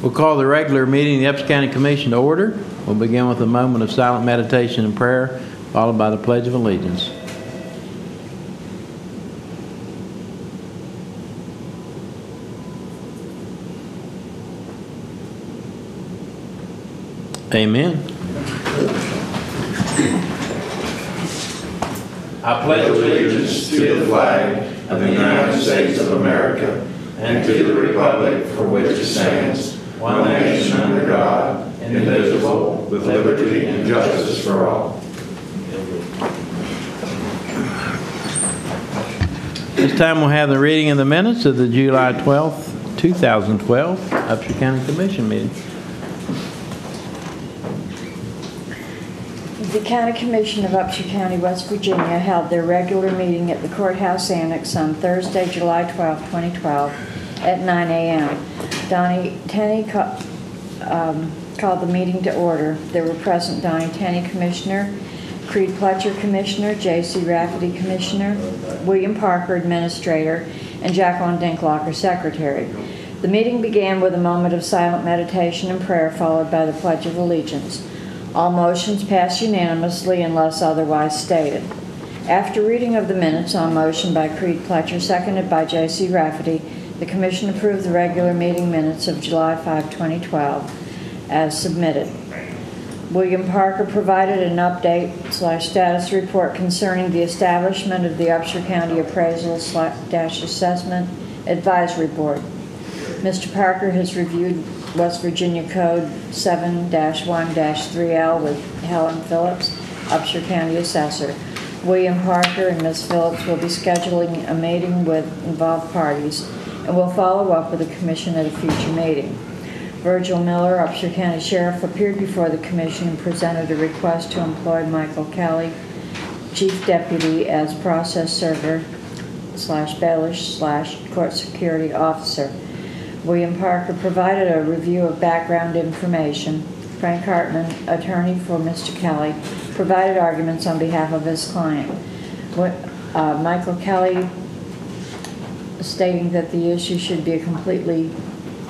We'll call the regular meeting of the Upshur County Commission to order. We'll begin with a moment of silent meditation and prayer, followed by the Pledge of Allegiance. Amen. I pledge allegiance to the flag of the United States of America and to the republic for which it stands, one nation under God, indivisible, with liberty and justice for all. This time we'll have the reading of the minutes of the July 12th, 2012 Upshur County Commission meeting. The County Commission of Upshur County, West Virginia held their regular meeting at the Courthouse Annex on Thursday, July 12, 2012 at 9 a.m. Donnie Tenney called the meeting to order. There were present Donnie Tenney, Commissioner, Creed Pletcher, Commissioner, J.C. Rafferty, Commissioner, William Parker, Administrator, and Jacqueline Dinklocker, Secretary. The meeting began with a moment of silent meditation and prayer, followed by the Pledge of Allegiance. All motions passed unanimously unless otherwise stated. After reading of the minutes on motion by Creed Pletcher, seconded by J.C. Rafferty, the Commission approved the regular meeting minutes of July 5, 2012 as submitted. William Parker provided an update/status report concerning the establishment of the Upshur County Appraisal/Assessment Advisory Board. Mr. Parker has reviewed West Virginia Code 7-1-3L with Helen Phillips, Upshur County Assessor. William Parker and Ms. Phillips will be scheduling a meeting with involved parties and will follow up with the Commission at a future meeting. Virgil Miller, Upshur County Sheriff, appeared before the Commission and presented a request to employ Michael Kelly, Chief Deputy, as process server/bailish/court security officer. William Parker provided a review of background information. Frank Hartman, attorney for Mr. Kelly, provided arguments on behalf of his client. Michael Kelly, stating that the issue should be a completely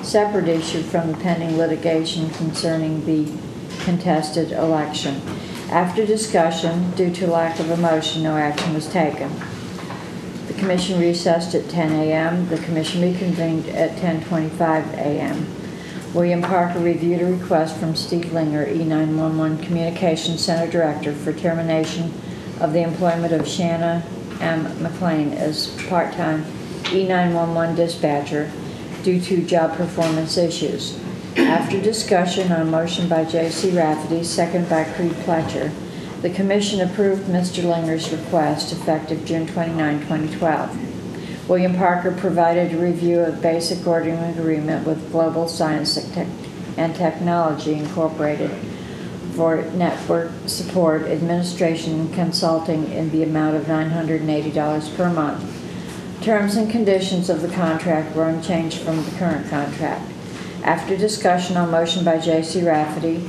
separate issue from the pending litigation concerning the contested election. After discussion, due to lack of a motion, no action was taken. The Commission recessed at 10 a.m. The Commission reconvened at 10:25 a.m. William Parker reviewed a request from Steve Linger, E911 Communications Center Director, for termination of the employment of Shanna M. McLean as part-time E911 dispatcher due to job performance issues. After discussion on motion by J.C. Rafferty, second by Creed Pletcher, the Commission approved Mr. Linger's request effective June 29, 2012. William Parker provided a review of basic ordering agreement with Global Science and Technology Incorporated for network support, administration, and consulting in the amount of $980 per month. Terms and conditions of the contract were unchanged from the current contract. After discussion on motion by J.C. Rafferty,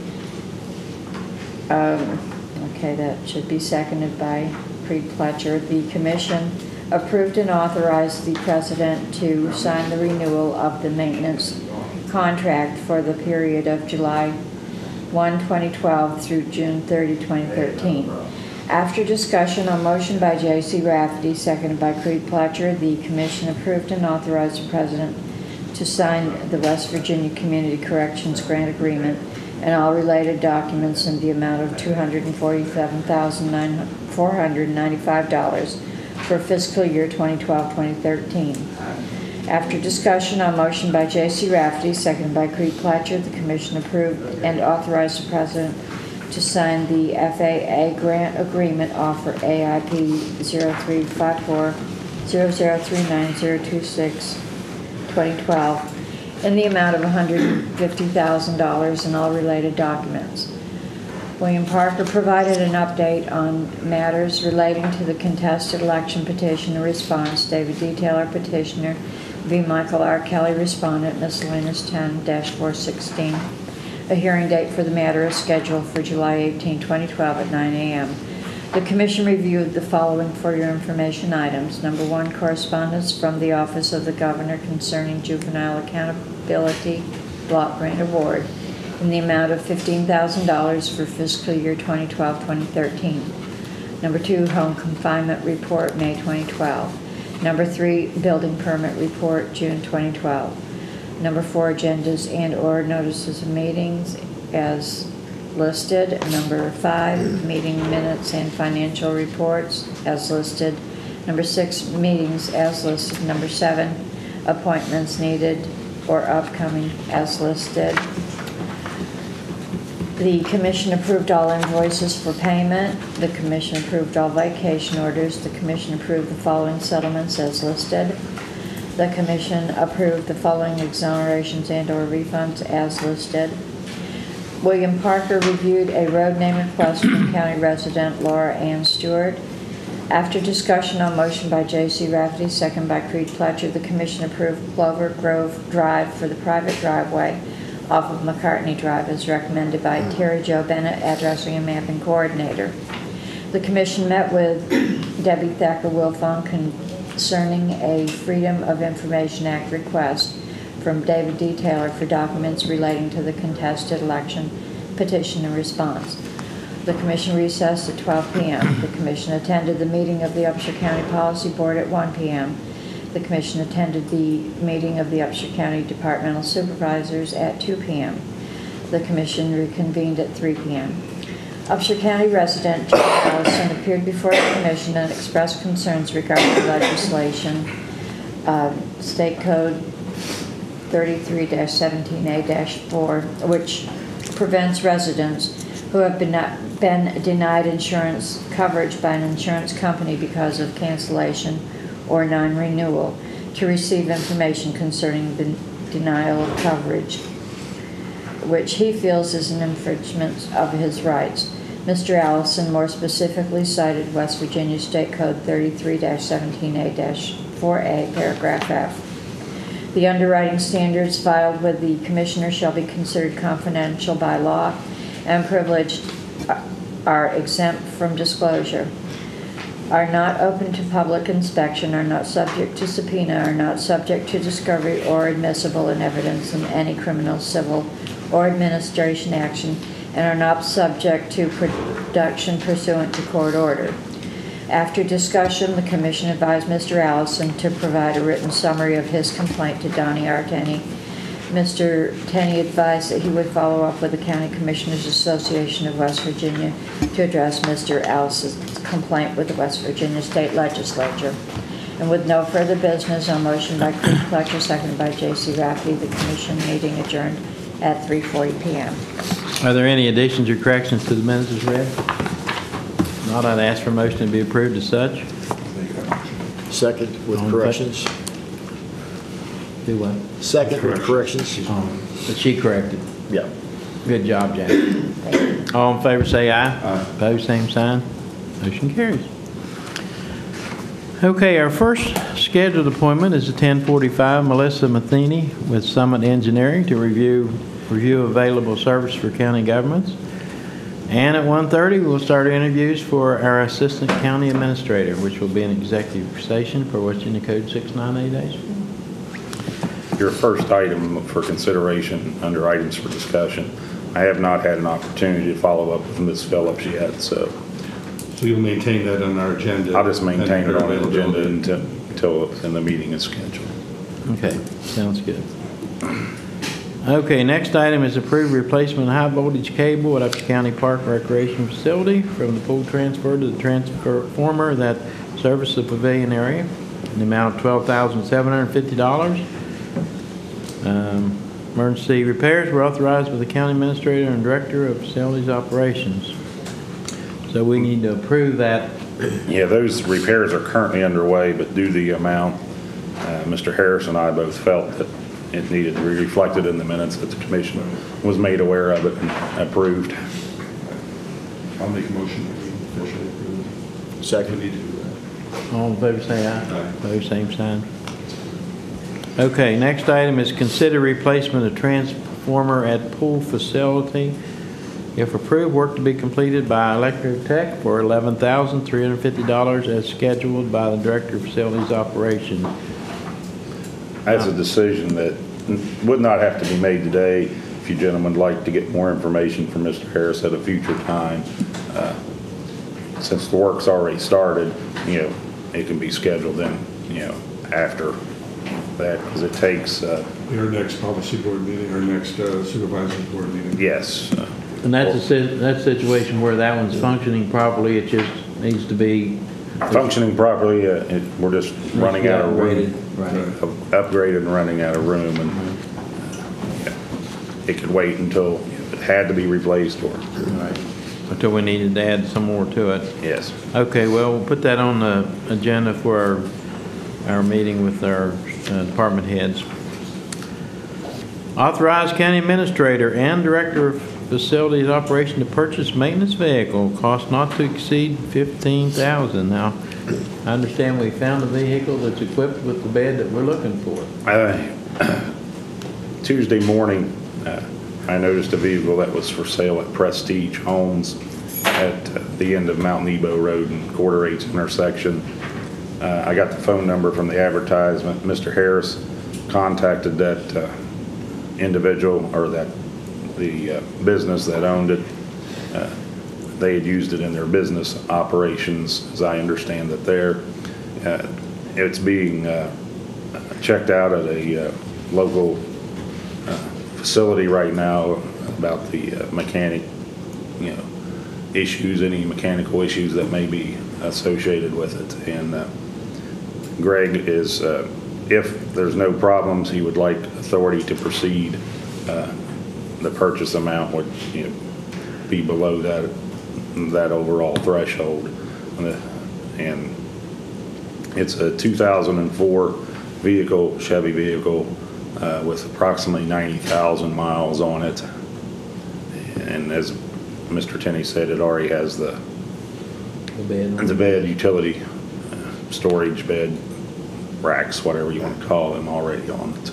that should be seconded by Creed Pletcher, the Commission approved and authorized the President to sign the renewal of the maintenance contract for the period of July 1, 2012 through June 30, 2013. After discussion on motion by J.C. Rafferty, seconded by Creed Pletcher, the Commission approved and authorized the President to sign the West Virginia Community Corrections Grant Agreement and all related documents in the amount of $247,495 for fiscal year 2012-2013. After discussion on motion by J.C. Rafferty, seconded by Creed Pletcher, the Commission approved and authorized the President to sign the FAA Grant Agreement offer AIP 0354-0039026-2012 in the amount of $150,000 and all related documents. William Parker provided an update on matters relating to the contested election petition and response. David D. Taylor, petitioner, v. Michael R. Kelly, respondent, miscellaneous 10-416. A hearing date for the matter is scheduled for July 18, 2012 at 9 a.m. The Commission reviewed the following for your information items. Number 1, correspondence from the Office of the Governor concerning juvenile accountability Block Grant Award in the amount of $15,000 for fiscal year 2012-2013. Number 2, Home Confinement Report, May 2012. Number 3, Building Permit Report, June 2012. Number 4, Agendas and/or Notices of Meetings as listed. Number 5, Meeting Minutes and Financial Reports as listed. Number 6, Meetings as listed. Number 7, Appointments needed or upcoming as listed. The Commission approved all invoices for payment. The Commission approved all vacation orders. The Commission approved the following settlements as listed. The Commission approved the following exonerations and/or refunds as listed. William Parker reviewed a road name request from county resident Laura Ann Stewart. After discussion on motion by J.C. Rafferty, second by Creed Pletcher, the Commission approved Clover Grove Drive for the private driveway off of McCartney Drive as recommended by Terry Jo Bennett, addressing and mapping coordinator. The Commission met with Debbie Thacker Wilfong concerning a Freedom of Information Act request from David D. Taylor for documents relating to the contested election petition and response. The Commission recessed at 12 p.m. The Commission attended the meeting of the Upshur County Policy Board at 1 p.m. The Commission attended the meeting of the Upshur County Departmental Supervisors at 2 p.m. The Commission reconvened at 3 p.m. Upshur County resident John Allison appeared before the Commission and expressed concerns regarding the legislation, State Code 33-17A-4, which prevents residents who have been denied insurance coverage by an insurance company because of cancellation or non-renewal to receive information concerning the denial of coverage, which he feels is an infringement of his rights. Mr. Allison more specifically cited West Virginia State Code 33-17A-4A, paragraph F. The underwriting standards filed with the Commissioner shall be considered confidential by law and privileged, are exempt from disclosure, are not open to public inspection, are not subject to subpoena, are not subject to discovery or admissible in evidence in any criminal, civil, or administration action, and are not subject to production pursuant to court order. After discussion, the Commission advised Mr. Allison to provide a written summary of his complaint to Donnie R. Tenney. Mr. Tenney advised that he would follow up with the County Commissioners Association of West Virginia to address Mr. Allison's complaint with the West Virginia State Legislature. And with no further business, on motion by Creed Pletcher, seconded by J.C. Rafferty, the Commission meeting adjourned at 3:40 p.m. Are there any additions or corrections to the minutes as read? Not, I'd ask for a motion to be approved as such. Second with corrections. Do what? Second with corrections. But she corrected. Yeah. Good job, Jack. All in favor say aye. Aye. Opposed, same sign. Motion carries. Okay, our first scheduled appointment is at 10:45, Melissa Matheny with Summit Engineering to review available service for county governments. And at 1:30, we'll start interviews for our Assistant County Administrator, which will be an executive session for Virginia Code 698 days. Your first item for consideration under items for discussion. I have not had an opportunity to follow up with Ms. Phillips yet, so So you'll maintain that on our agenda? I'll just maintain it on the agenda availability. until the meeting is scheduled. Okay, sounds good. Okay, next item is approved replacement of high voltage cable at Upshur County Park Recreation Facility from the pole transfer to the transformer that services the pavilion area in the amount of $12,750. Emergency repairs were authorized by the county administrator and director of facilities operations. So we need to approve that. Yeah, those repairs are currently underway, but due to the amount, Mr. Harris and I both felt that it needed to be reflected in the minutes that the commission was made aware of it and approved. I'll make a motion that we officially approve. Second. We need to do that. All in favor say aye. Aye. Opposed, same sign. Okay, next item is consider replacement of transformer at pool facility. If approved, work to be completed by Electric Tech for $11,350 as scheduled by the Director of Facilities Operations. That's a decision that would not have to be made today. If you gentlemen would like to get more information from Mr. Harris at a future time, since the work's already started, it can be scheduled then, after that, because it takes, Our next policy board meeting, our next supervisory board meeting. yes. And that's a situation where that one's functioning properly, it just needs to be Functioning properly, we're just running out of room. Right. Upgraded and running out of room, and it could wait until it had to be replaced or, Right. Until we needed to add some more to it. yes. Okay, well, we'll put that on the agenda for our meeting with our department heads. Authorize county administrator and director of facilities operation to purchase maintenance vehicle, cost not to exceed $15,000. Now, I understand we found a vehicle that's equipped with the bed that we're looking for. Tuesday morning, I noticed a vehicle that was for sale at Prestige Homes at the end of Mount Nebo Road and Quarter 8 intersection. I got the phone number from the advertisement. Mr. Harris contacted that individual, or the business that owned it. They had used it in their business operations, as I understand that it's being checked out at a local facility right now about the mechanic, issues, any mechanical issues that may be associated with it. And Greg is, if there's no problems, he would like authority to proceed. The purchase amount would, be below that overall threshold. And it's a 2004 vehicle, Chevy vehicle, with approximately 90,000 miles on it. And as Mr. Tenney said, it already has the bed, utility storage bed, racks, whatever you want to call them, already on it.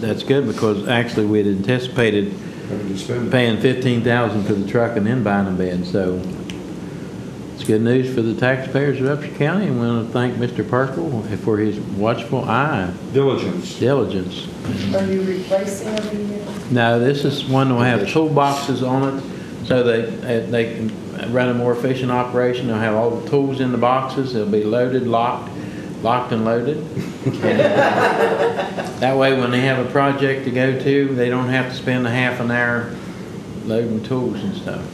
That's good, because actually we had anticipated Having to spend it. paying $15,000 for the truck and then buying a bed, so it's good news for the taxpayers of Upshur County, and we want to thank Mr. Perkle for his watchful eye, Diligence. diligence. Are you replacing a vehicle? No, this is one that will have toolboxes on it, so they can run a more efficient operation. They'll have all the tools in the boxes. They'll be loaded, locked and loaded. And that way, when they have a project to go to, they don't have to spend a half an hour loading tools and stuff.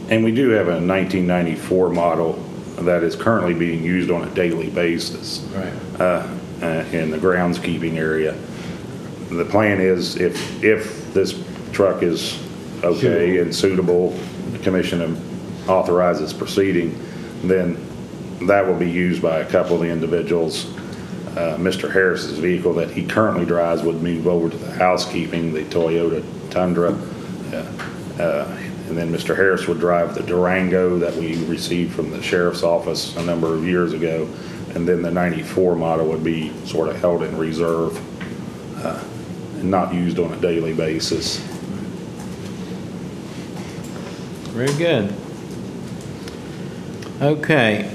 And we do have a 1994 model that is currently being used on a daily basis. Right. In the groundskeeping area. The plan is if this truck is okay and suitable, the commission authorizes proceeding, then that will be used by a couple of the individuals. Mr. Harris's vehicle that he currently drives would move over to the housekeeping, the Toyota Tundra. And then Mr. Harris would drive the Durango that we received from the sheriff's office a number of years ago. And then the 94 model would be sort of held in reserve and not used on a daily basis. Very good. Okay.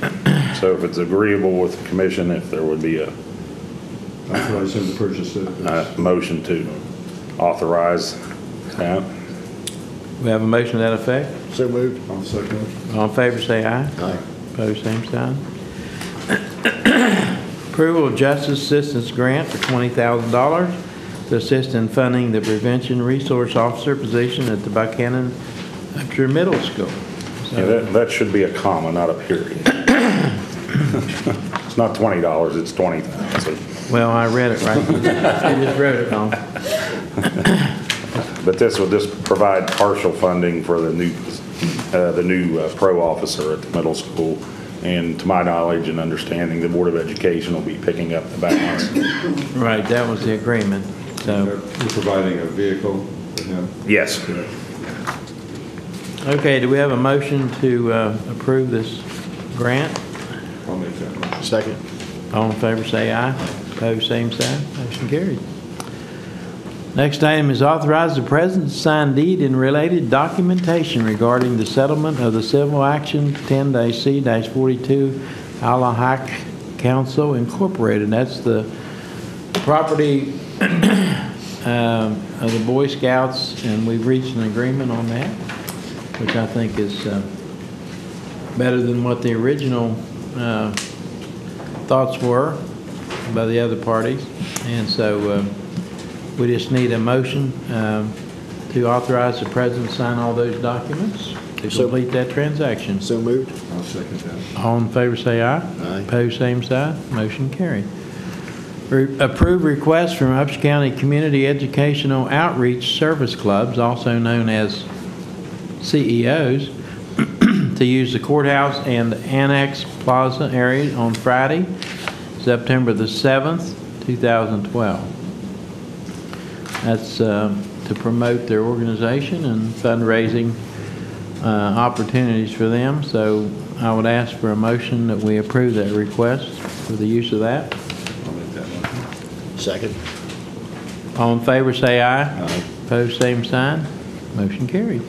So if it's agreeable with the commission, if there would be a Authorize him to purchase it. motion to authorize that. We have a motion to that effect. So moved. I'll second it. All in favor, say aye. Aye. Opposed, same sign. Approval of Justice Assistance Grant for $20,000 to assist in funding the Prevention Resource Officer position at the Buchanan Upshur Middle School. Yeah, that should be a comma, not a period. It's not $20, it's $20,000. Well, I read it right. I just wrote it on. But this will just provide partial funding for the new pro officer at the middle school. And to my knowledge and understanding, the Board of Education will be picking up the balance. Right, that was the agreement. So, You're providing a vehicle for him. Yes. okay, do we have a motion to approve this grant? I'll make that motion. Second. All in favor, say aye. Opposed, same sign. Motion carried. Next item is authorize the president to sign deed and related documentation regarding the settlement of the civil action 10-C-42 Alahak Council Incorporated. That's the property of the Boy Scouts, and we've reached an agreement on that, which I think is better than what the original thoughts were by the other parties. And so we just need a motion to authorize the president to sign all those documents to complete that transaction. So moved. I'll second that. All in favor say aye. Aye. Opposed, same side. Motion carried. Approve request from Upshur County Community Educational Outreach Service Clubs, also known as CEOs, to use the courthouse and Annex Plaza area on Friday, September the 7th, 2012. That's to promote their organization and fundraising opportunities for them. So I would ask for a motion that we approve that request for the use of that. I'll make that motion. Second. All in favor say aye. Aye. Opposed, same sign. Motion carried.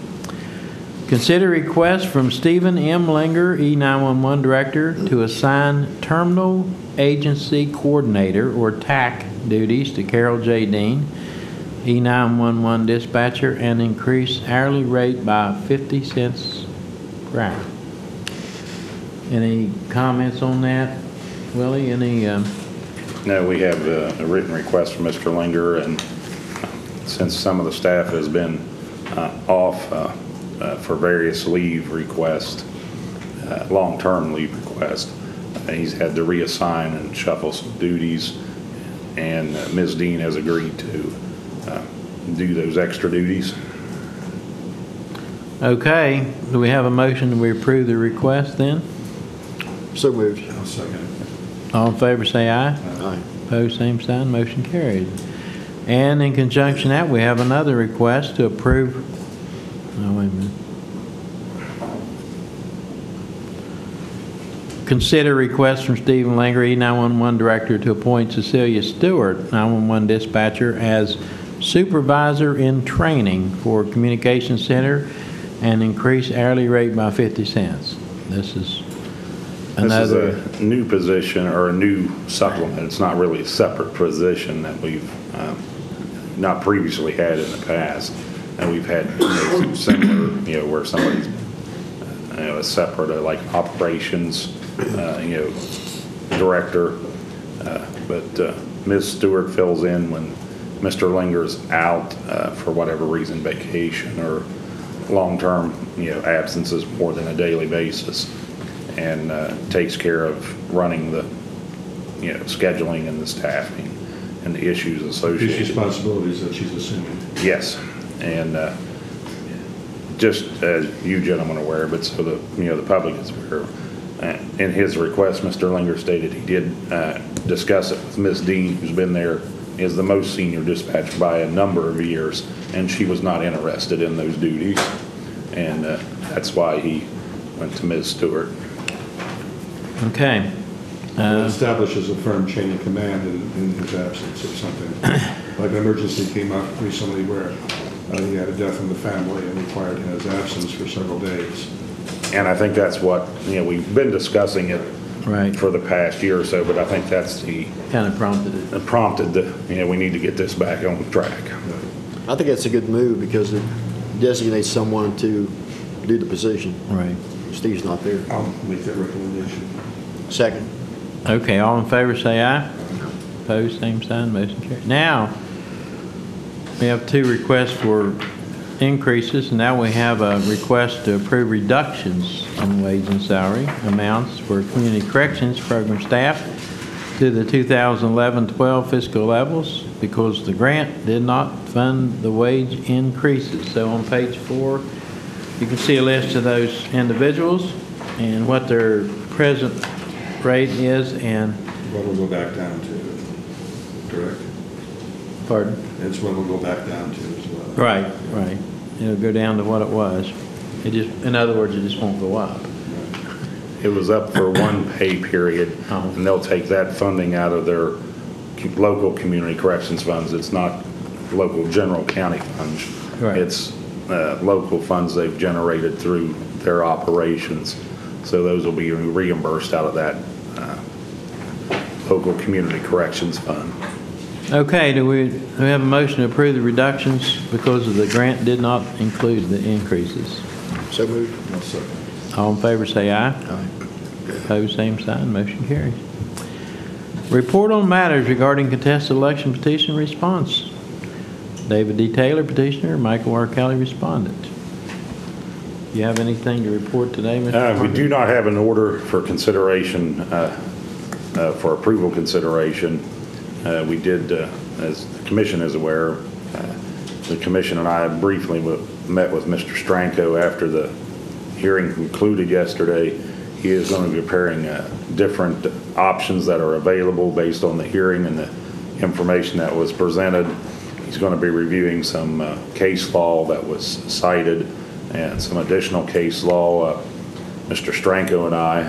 Consider request from Stephen M. Linger, E911 Director, to assign Terminal Agency Coordinator, or TAC, duties to Carol J. Dean, E911 Dispatcher, and increase hourly rate by 50 cents per hour. Any comments on that, Willie? Any? No, we have a written request from Mr. Linger, and since some of the staff has been off for various leave requests, long-term leave requests, he's had to reassign and shuffle some duties, and Ms. Dean has agreed to do those extra duties. Okay, do we have a motion that we approve the request then? So moved. I'll second it. All in favor say aye. Aye. Opposed, same sign, motion carried. And in conjunction with that, we have another request to approve, oh, wait a minute. Consider request from Stephen Langer, E911 Director, to appoint Cecilia Stewart, 911 Dispatcher, as Supervisor in Training for Communication Center and increase hourly rate by 50 cents. This is another. This is a new position or a new supplement. It's not really a separate position that we've not previously had in the past. And we've had similar, where somebody's a separate, like operations, director. But Ms. Stewart fills in when Mr. Linger's out for whatever reason, vacation or long-term, absences more than a daily basis, and takes care of running the, scheduling and the staffing and the issues These associated. responsibilities that she's assuming. Yes, and just as you gentlemen are aware, but so the public is aware. In his request, Mr. Linger stated he did discuss it with Ms. Dean, who's been there, is the most senior dispatcher by a number of years, and she was not interested in those duties, and that's why he went to Ms. Stewart. Okay. It establishes a firm chain of command in his absence or something. Like an emergency came up recently where he had a death in the family and required his absence for several days. And I think that's what, we've been discussing it Right. for the past year or so, but I think that's the Kind of prompted it. prompted the, we need to get this back on track. I think that's a good move because it designates someone to do the position. Right. Steve's not there. I'll make that recommendation. Second. Okay, all in favor say aye. Opposed, same sign, motion carried. Now, we have two requests for increases, and now we have a request to approve reductions in wage and salary amounts for community corrections program staff to the 2011-12 fiscal levels because the grant did not fund the wage increases. So on page 4, you can see a list of those individuals and what their present rate is, and What we'll go back down to, correct? pardon. It's what we'll go back down to as well. Right, right. It'll go down to what it was. It just, in other words, it just won't go up. It was up for one pay period, Oh. and they'll take that funding out of their local community corrections funds. It's not local general county funds. Right. It's local funds they've generated through their operations. So those will be reimbursed out of that local community corrections fund. Okay, do we have a motion to approve the reductions because of the grant did not include the increases? So moved. All in favor say aye. Aye. Opposed, same sign. Motion carries. Report on matters regarding contested election petition response. David D. Taylor, petitioner. Michael R. Kelly, respondent. Do you have anything to report today, Mr. We Parker? do not have an order for consideration, for approval consideration. We did, as the commission is aware, the commission and I briefly met with Mr. Stranko after the hearing concluded yesterday. He is going to be preparing different options that are available based on the hearing and the information that was presented. He's going to be reviewing some case law that was cited and some additional case law. Mr. Stranko and I,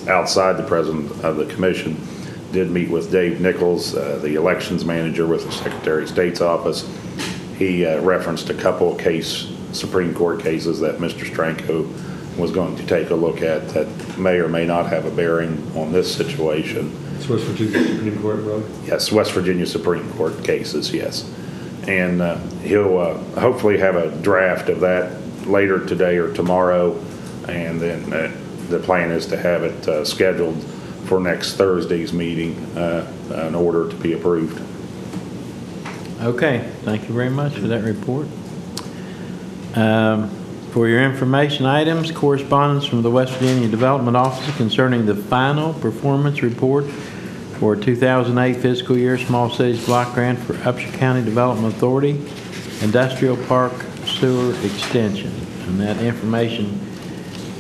outside the president of the commission, did meet with Dave Nichols, the elections manager with the Secretary of State's office. He referenced a couple of Supreme Court cases that Mr. Stranko was going to take a look at that may or may not have a bearing on this situation. It's West Virginia Supreme Court, Rob? Yes, West Virginia Supreme Court cases, yes. And he'll hopefully have a draft of that later today or tomorrow, and then the plan is to have it scheduled for next Thursday's meeting in order to be approved. Okay, thank you very much for that report. For your information items, correspondence from the West Virginia Development Office concerning the final performance report for 2008 fiscal year Small Cities Block Grant for Upshur County Development Authority Industrial Park Sewer Extension. And that information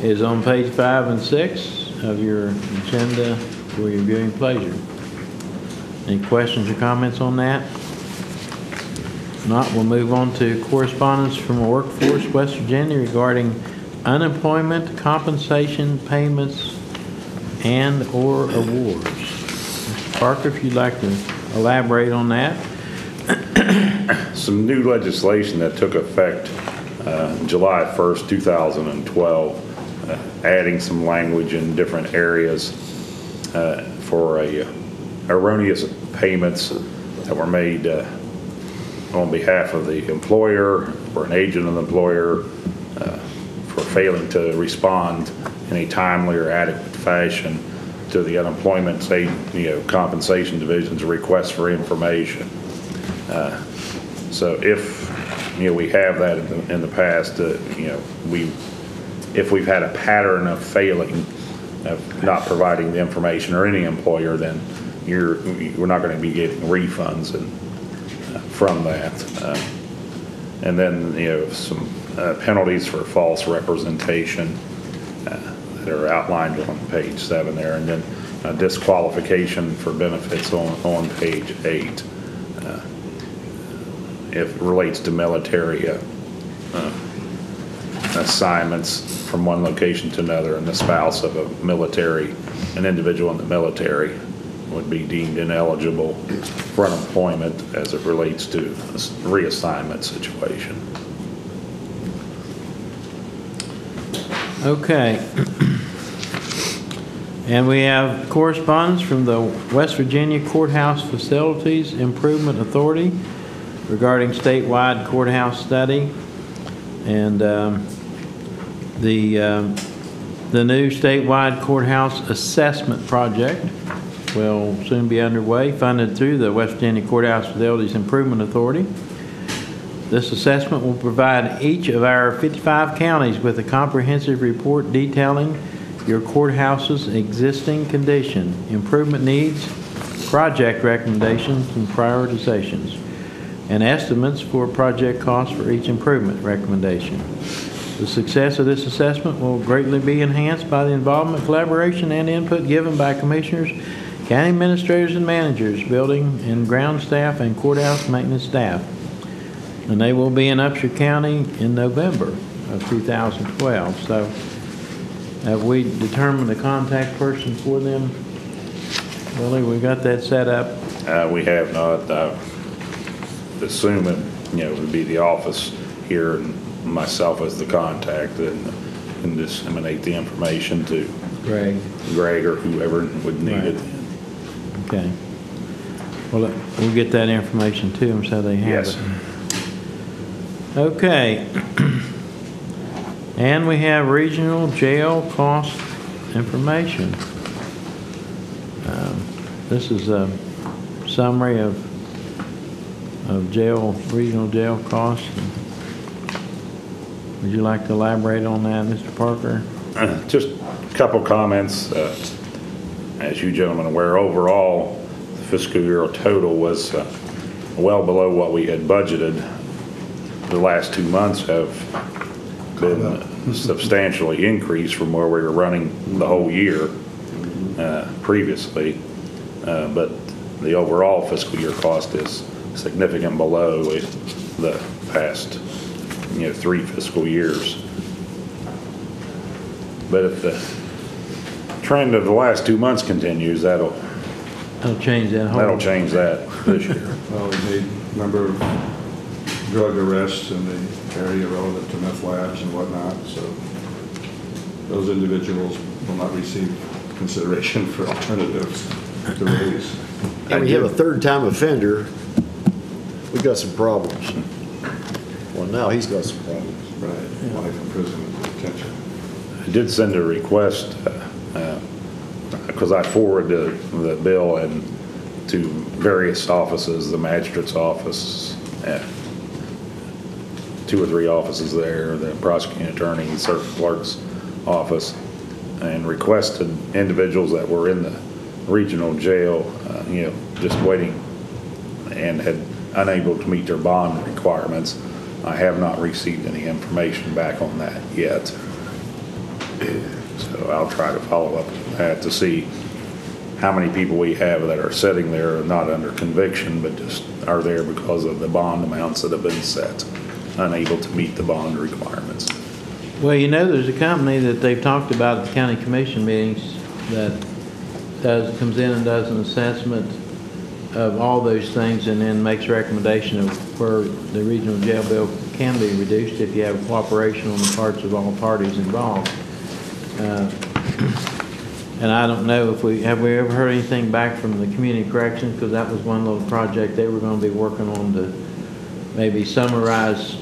is on page 5 and 6 of your agenda for your viewing pleasure. Any questions or comments on that? If not, we'll move on to correspondence from Workforce West Virginia regarding unemployment compensation payments and or awards. Mr. Parker, if you'd like to elaborate on that. Some new legislation that took effect July 1st, 2012, adding some language in different areas for erroneous payments that were made on behalf of the employer or an agent of the employer for failing to respond in a timely or adequate fashion to the unemployment compensation division's request for information. So if we have that in the past, if we've had a pattern of failing, of not providing the information, or any employer, then we're not going to be getting refunds from that. And then some penalties for false representation that are outlined on page 7 there, and then disqualification for benefits on page 8. If it relates to military assignments from one location to another, and the spouse of an individual in the military would be deemed ineligible for unemployment as it relates to a reassignment situation. Okay. And we have correspondence from the West Virginia Courthouse Facilities Improvement Authority regarding statewide courthouse study. And the new statewide courthouse assessment project will soon be underway, funded through the West Virginia Courthouse Facilities Improvement Authority. This assessment will provide each of our 55 counties with a comprehensive report detailing your courthouse's existing condition, improvement needs, project recommendations, and prioritizations, and estimates for project costs for each improvement recommendation. The success of this assessment will greatly be enhanced by the involvement, collaboration, and input given by commissioners, county administrators and managers, building and ground staff, and courthouse maintenance staff. And they will be in Upshur County in November of 2012. So have we determined a contact person for them? Willie, we got that set up? We have not. Assuming, it would be the office here and myself as the contact, and disseminate the information to Greg or whoever would need it. Okay. Well, we'll get that information to them so they have Yes. it. Okay. And we have regional jail cost information. This is a summary of regional jail costs. Would you like to elaborate on that, Mr. Parker? Just a couple comments. As you gentlemen are aware, overall, the fiscal year total was well below what we had budgeted. The last 2 months have been substantially increased from where we were running the whole year previously. But the overall fiscal year cost is significant below the past 3 fiscal years. But if the trend of the last 2 months continues, that'll change that whole. that'll change that this year. Well, we made a number of drug arrests in the area relevant to meth labs and whatnot, so those individuals will not receive consideration for alternatives to release. And when you have a third-time offender, we've got some problems. Well, now he's got some problems. Right, life in prison and detention. I did send a request, because I forwarded the bill and to various offices, the magistrate's office, 2 or 3 offices there, the prosecuting attorney, circuit clerk's office, and requested individuals that were in the regional jail, just waiting and had unable to meet their bond requirements. I have not received any information back on that yet. So I'll try to follow up on that to see how many people we have that are sitting there not under conviction, but just are there because of the bond amounts that have been set, unable to meet the bond requirements. Well, there's a company that they've talked about at the county commission meetings that comes in and does an assessment of all those things and then makes a recommendation of where the regional jail bill can be reduced if you have cooperation on the parts of all parties involved. And I don't know if have we ever heard anything back from the community corrections, because that was one little project they were going to be working on to maybe summarize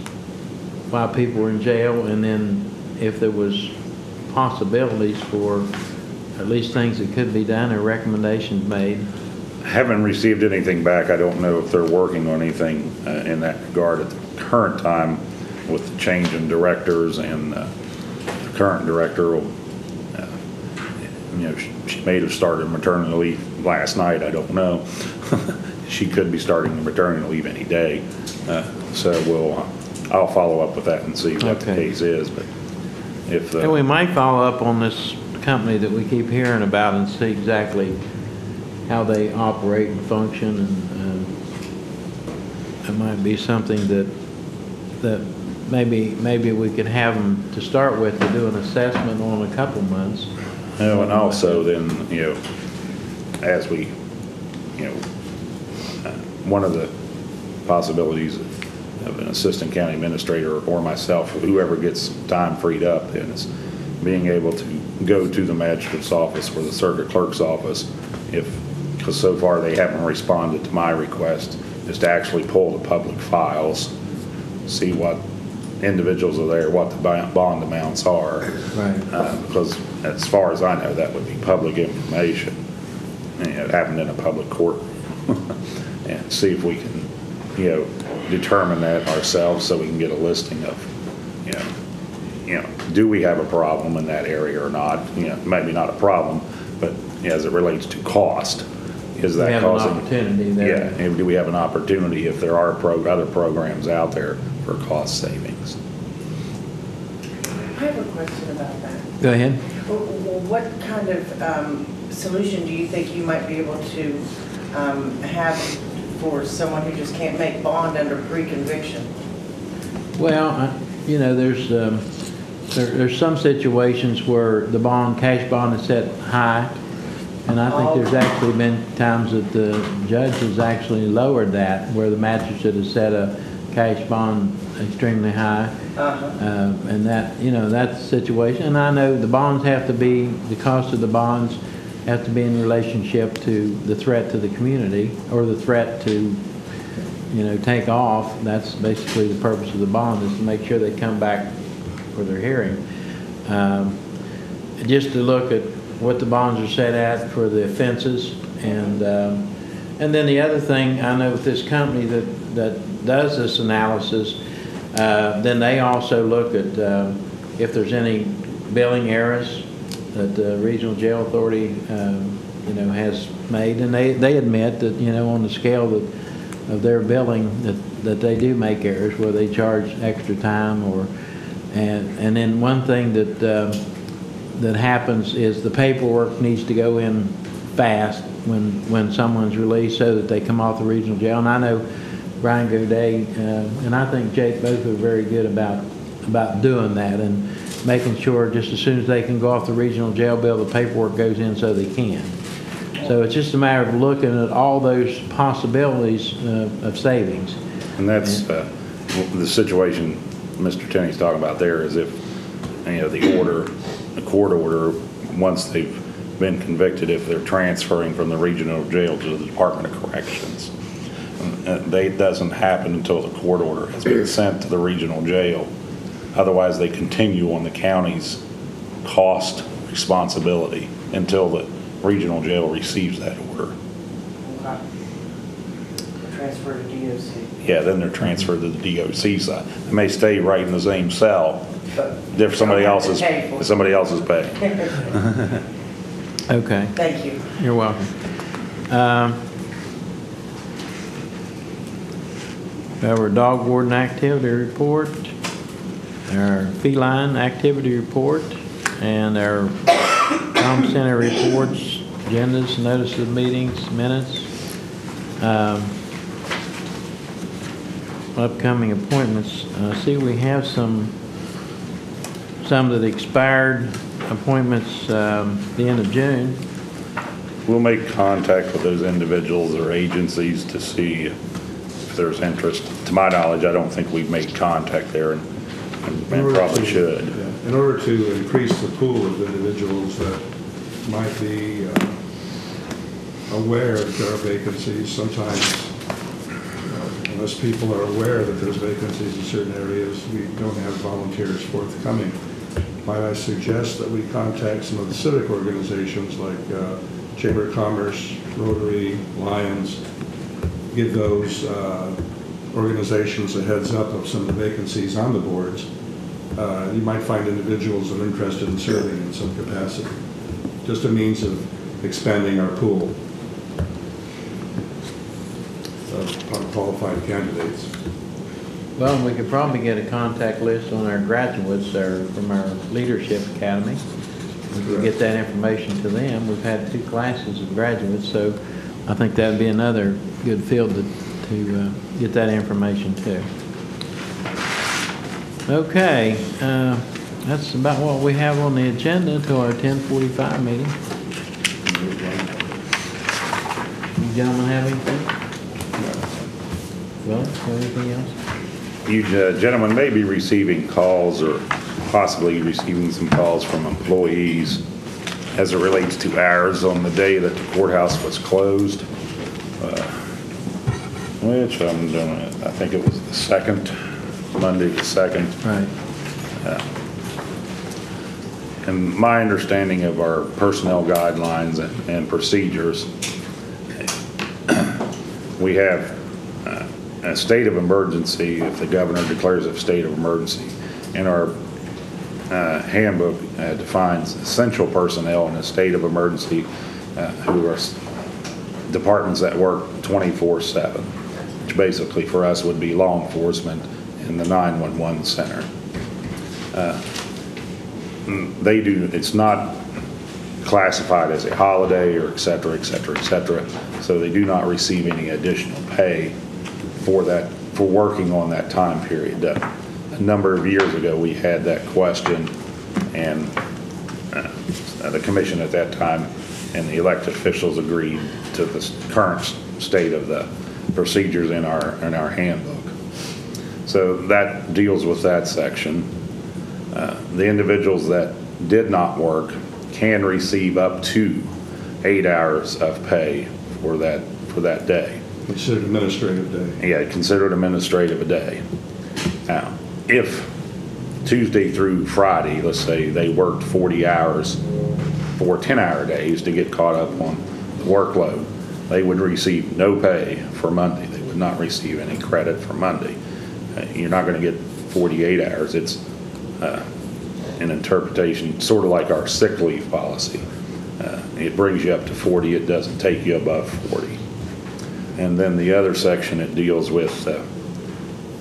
why people were in jail, and then if there was possibilities for at least things that could be done or recommendations made. Haven't received anything back. I don't know if they're working on anything in that regard at the current time with the change in directors, and the current director will, she may have started maternity leave last night. I don't know. She could be starting maternity leave any day. So I'll follow up with that and see what the case is. But if And we might follow up on this company that we keep hearing about and see exactly how they operate and function, and it might be something that maybe we could have them to start with to do an assessment on a couple months. and also then, as we, one of the possibilities of an assistant county administrator or myself, or whoever gets time freed up, then is being able to go to the magistrate's office or the circuit clerk's office, because so far they haven't responded to my request, is to actually pull the public files, see what individuals are there, what the bond amounts are. Right. Because as far as I know, that would be public information. And it happened in a public court. And see if we can, determine that ourselves so we can get a listing of, do we have a problem in that area or not? Maybe not a problem, but as it relates to cost, is that We have causing? an opportunity there. Yeah, and do we have an opportunity if there are other programs out there for cost savings? I have a question about that. Go ahead. What kind of solution do you think you might be able to have for someone who just can't make bond under pre-conviction? Well, there's some situations where the cash bond is set high, and I think there's actually been times that the judge has actually lowered that, where the magistrate has set a cash bond extremely high. And that's the situation. And I know the bonds have to be, the cost of the bonds have to be in relationship to the threat to the community or the threat to, take off. That's basically the purpose of the bond, is to make sure they come back for their hearing. Just to look at what the bonds are set at for the offenses, and then the other thing, I know with this company that does this analysis, then they also look at if there's any billing errors that the Regional Jail Authority, has made, and they admit that, on the scale of their billing, that they do make errors where they charge extra time, and then one thing that happens is the paperwork needs to go in fast when someone's released, so that they come off the regional jail. And I know Brian Godet and I think Jake both are very good about doing that and making sure just as soon as they can go off the regional jail bill, the paperwork goes in so they can. So it's just a matter of looking at all those possibilities of savings. And that's the situation Mr. Tenney's talking about there, is if, the court order, once they've been convicted, if they're transferring from the regional jail to the Department of Corrections, it doesn't happen until the court order has been sent to the regional jail. Otherwise, they continue on the county's cost responsibility until the regional jail receives that order. Okay. Transfer to DOC. Yeah, then they're transferred to the DOC side. They may stay right in the same cell if somebody else is paying. Okay. Thank you. You're welcome. Our dog warden activity report, our feline activity report, and our comm center reports, agendas, notice of meetings, minutes, upcoming appointments. See, we have some that expired appointments the end of June. We'll make contact with those individuals or agencies to see if there's interest. To my knowledge, I don't think we've made contact there, and probably should. In order to increase the pool of individuals that might be aware that there are vacancies, sometimes unless people are aware that there's vacancies in certain areas, we don't have volunteers forthcoming. Might I suggest that we contact some of the civic organizations like Chamber of Commerce, Rotary, Lions, give those organizations a heads up of some of the vacancies on the boards. You might find individuals that are interested in serving in some capacity. Just a means of expanding our pool of qualified candidates. Well, we could probably get a contact list on our graduates from our Leadership Academy. We could get that information to them. We've had 2 classes of graduates, so I think that would be another good field to get that information to. Okay, that's about what we have on the agenda until our 10:45 meeting. You gentlemen have anything? Well, anything else? You gentlemen may be receiving calls or possibly receiving some calls from employees as it relates to hours on the day that the courthouse was closed, which I'm doing it. I think it was the 2nd, Monday the 2nd. Right. And my understanding of our personnel guidelines and procedures, we have a state of emergency if the governor declares a state of emergency. And our handbook defines essential personnel in a state of emergency who are departments that work 24/7, which basically for us would be law enforcement in the 911 center. It's not classified as a holiday or et cetera, et cetera, et cetera. So they do not receive any additional pay for working on that time period. A number of years ago, we had that question, and the commission at that time and the elected officials agreed to the current state of the procedures in our handbook. So that deals with that section. The individuals that did not work can receive up to 8 hours of pay for that day. Considered administrative day. Yeah, considered administrative a day. Now, if Tuesday through Friday, let's say they worked 40 hours for 10-hour days to get caught up on the workload, they would receive no pay for Monday. They would not receive any credit for Monday. You're not going to get 48 hours. It's an interpretation, sort of like our sick leave policy. It brings you up to 40. It doesn't take you above 40. And then the other section, it deals with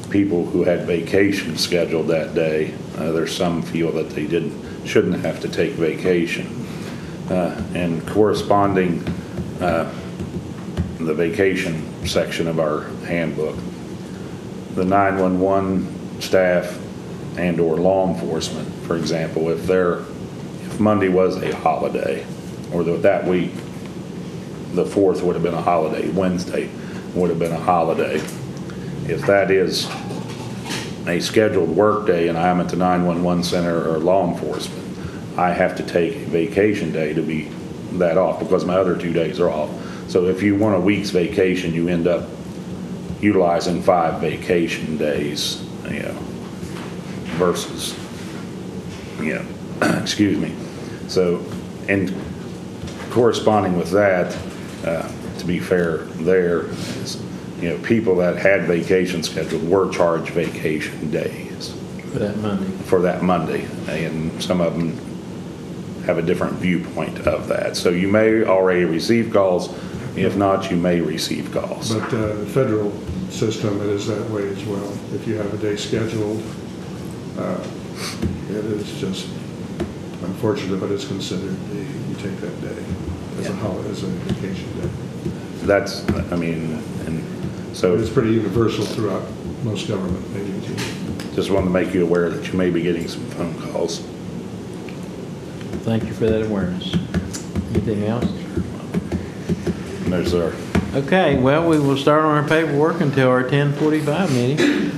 people who had vacation scheduled that day. There's some feel that they shouldn't have to take vacation. And corresponding the vacation section of our handbook, the 911 staff and or law enforcement, for example, if Monday was a holiday, or that week, the 4th would have been a holiday, Wednesday would have been a holiday. If that is a scheduled work day and I'm at the 911 center or law enforcement, I have to take a vacation day to be that off because my other 2 days are off. So if you want a week's vacation, you end up utilizing 5 vacation days, versus, excuse me. So, and corresponding with that, to be fair, there is, people that had vacation scheduled were charged vacation days for that Monday, and some of them have a different viewpoint of that. So you may already receive calls. If not, you may receive calls. But the federal system, it is that way as well. If you have a day scheduled, it is just unfortunate, but it's considered you take that day as a vacation day. That's, and so It's pretty universal throughout most government agencies. just wanted to make you aware that you may be getting some phone calls. Thank you for that awareness. Anything else? No, sir. Okay, well, we will start on our paperwork until our 10:45 meeting.